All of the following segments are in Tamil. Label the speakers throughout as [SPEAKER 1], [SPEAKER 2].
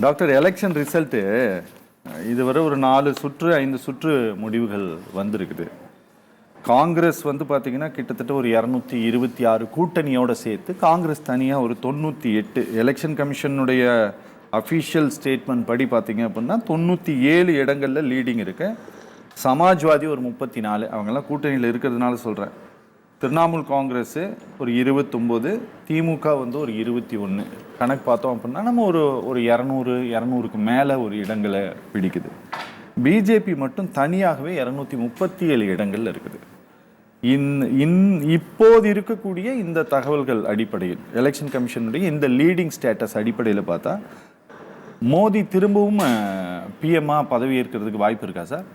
[SPEAKER 1] டாக்டர், எலெக்ஷன் ரிசல்ட்டு இதுவரை ஒரு 4 சுற்று 5 சுற்று முடிவுகள் வந்திருக்குது. காங்கிரஸ் வந்து பார்த்தீங்கன்னா கிட்டத்தட்ட ஒரு 226 கூட்டணியோடு சேர்த்து காங்கிரஸ் தனியாக ஒரு 98. எலெக்ஷன் கமிஷனுடைய அஃபிஷியல் ஸ்டேட்மெண்ட் படி பார்த்தீங்க அப்படின்னா 97 இடங்களில் லீடிங் இருக்கு. சமாஜ்வாதி ஒரு 34, அவங்கெல்லாம் கூட்டணியில் இருக்கிறதுனால சொல்கிறேன். திரிணாமுல் காங்கிரஸ் ஒரு 29, திமுக வந்து ஒரு 21. கணக்கு பார்த்தோம் அப்படின்னா நம்ம ஒரு 200க்கு மேலே ஒரு இடங்களை பிடிக்குது. பிஜேபி மட்டும் தனியாகவே 237 இடங்கள்ல இருக்குது. இப்போது இருக்கக்கூடிய இந்த தகவல்கள் அடிப்படையில், எலெக்ஷன் கமிஷனுடைய இந்த லீடிங் ஸ்டேட்டஸ் அடிப்படையில் பார்த்தா மோடி திரும்பவும் பிஎம்ஆ பதவி ஏற்கிறதுக்கு வாய்ப்பு இருக்கா சார்?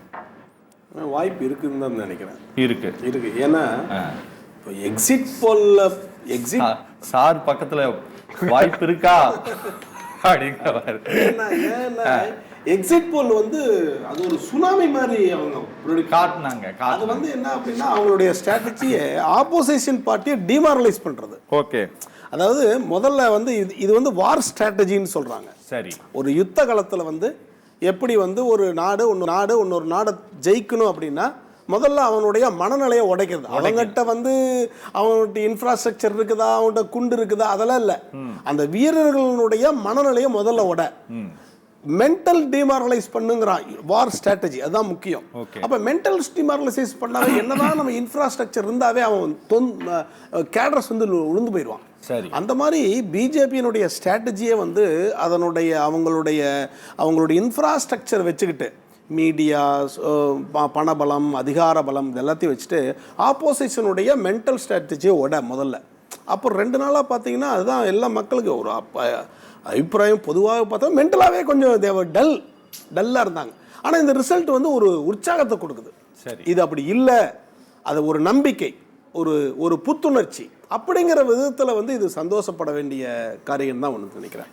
[SPEAKER 2] வாய்ப்பு இருக்குன்னு தான் நினைக்கிறேன்.
[SPEAKER 1] இருக்கு.
[SPEAKER 2] ஏன்னா இப்போ எக்ஸிட் போல்ல
[SPEAKER 1] சார் பக்கத்துல வாய்ப்பு இருக்கா அப்படிங்கிறவாரு.
[SPEAKER 2] ஏன்னா எக்ஸிட் போல் வந்து அது ஒரு சுனாமி மாதிரி அவங்க
[SPEAKER 1] காட்டினாங்க.
[SPEAKER 2] அது வந்து என்ன அப்படின்னா அவங்களுடைய ஸ்ட்ராட்டஜியை ஆப்போசிஷன் பார்ட்டியை டிமாரலைஸ் பண்றது.
[SPEAKER 1] ஓகே,
[SPEAKER 2] அதாவது முதல்ல வந்து இது வந்து வார் ஸ்ட்ராட்டஜின்னு சொல்றாங்க.
[SPEAKER 1] சரி, ஒரு
[SPEAKER 2] யுத்த காலத்துல வந்து எப்படி வந்து ஒரு நாடு இன்னொரு நாடை ஜெயிக்கணும் அப்படின்னா முதல்ல அவனுடைய மனநிலையை உடைக்கிறது. அவங்ககிட்ட வந்து அவன்கிட்ட இன்ஃப்ராஸ்ட்ரக்சர் இருக்குதா, அவன்கிட்ட குண்டு இருக்குதா, அதெல்லாம் இல்லை. அந்த வீரர்களுடைய மனநிலையை முதல்ல மென்டல் டிமாரலைஸ் பண்ணுங்கிறான் வார் ஸ்ட்ராட்டஜி. அதுதான் முக்கியம். அப்ப மென்டல் டிமாரலைசேஸ் பண்ணாவே என்னதான் நம்ம இன்ஃப்ராஸ்ட்ரக்சர் இருந்தாவே அவன் கேடர்ஸ் வந்து உளுந்து போயிடுவான்.
[SPEAKER 1] சரி,
[SPEAKER 2] அந்த மாதிரி பிஜேபியினுடைய ஸ்ட்ராட்டஜியை வந்து அவங்களுடைய இன்ஃப்ராஸ்ட்ரக்சர் வச்சுக்கிட்டு மீடியா, பணபலம், அதிகார பலம் இதெல்லாத்தையும் வச்சுட்டு ஆப்போசிஷனுடைய மென்டல் ஸ்ட்ராட்டஜியை முதல்ல. அப்போ 2 நாளாக பார்த்தீங்கன்னா அதுதான் எல்லா மக்களுக்கு ஒரு அபிப்பிராயம். பொதுவாக பார்த்தா மென்டலாகவே கொஞ்சம் டல்லாக இருந்தாங்க. ஆனால் இந்த ரிசல்ட் வந்து ஒரு உற்சாகத்தை கொடுக்குது.
[SPEAKER 1] சரி,
[SPEAKER 2] இது அப்படி இல்லை, அது ஒரு நம்பிக்கை, ஒரு புத்துணர்ச்சி அப்படிங்கிற விதத்தில் வந்து இது சந்தோஷப்பட வேண்டிய காரியம் தான் ஒன்று நினைக்கிறேன்.